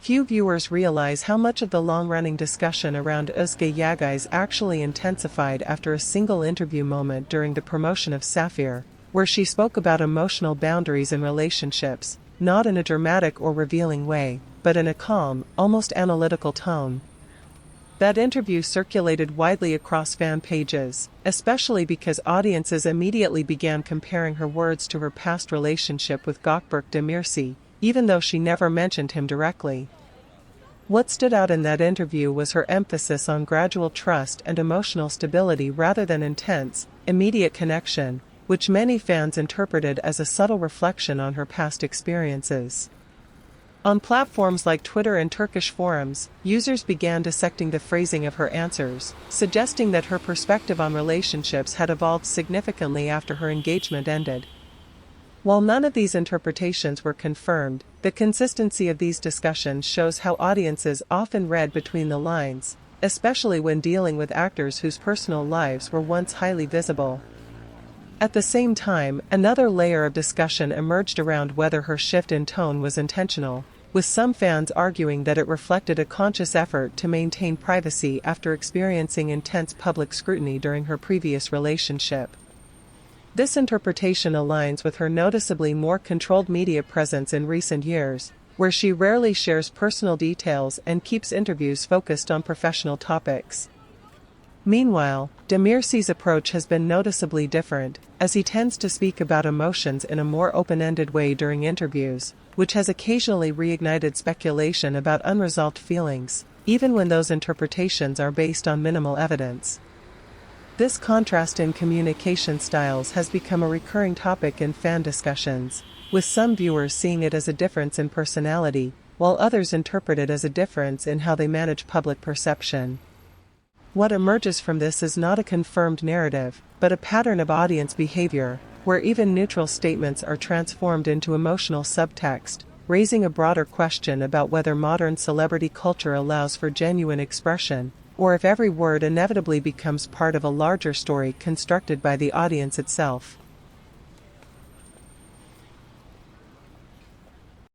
few viewers realize how much of the long-running discussion around Özge Yagay's actually intensified after a single interview moment during the promotion of Sapphire, where she spoke about emotional boundaries in relationships, not in a dramatic or revealing way, but in a calm, almost analytical tone. That interview circulated widely across fan pages, especially because audiences immediately began comparing her words to her past relationship with Gökberk Demirci, even though she never mentioned him directly. What stood out in that interview was her emphasis on gradual trust and emotional stability rather than intense, immediate connection, which many fans interpreted as a subtle reflection on her past experiences. On platforms like Twitter and Turkish forums, users began dissecting the phrasing of her answers, suggesting that her perspective on relationships had evolved significantly after her engagement ended. While none of these interpretations were confirmed, the consistency of these discussions shows how audiences often read between the lines, especially when dealing with actors whose personal lives were once highly visible. At the same time, another layer of discussion emerged around whether her shift in tone was intentional, with some fans arguing that it reflected a conscious effort to maintain privacy after experiencing intense public scrutiny during her previous relationship. This interpretation aligns with her noticeably more controlled media presence in recent years, where she rarely shares personal details and keeps interviews focused on professional topics. Meanwhile, Demirci's approach has been noticeably different, as he tends to speak about emotions in a more open-ended way during interviews, which has occasionally reignited speculation about unresolved feelings, even when those interpretations are based on minimal evidence. This contrast in communication styles has become a recurring topic in fan discussions, with some viewers seeing it as a difference in personality, while others interpret it as a difference in how they manage public perception. What emerges from this is not a confirmed narrative, but a pattern of audience behavior, where even neutral statements are transformed into emotional subtext, raising a broader question about whether modern celebrity culture allows for genuine expression, or if every word inevitably becomes part of a larger story constructed by the audience itself.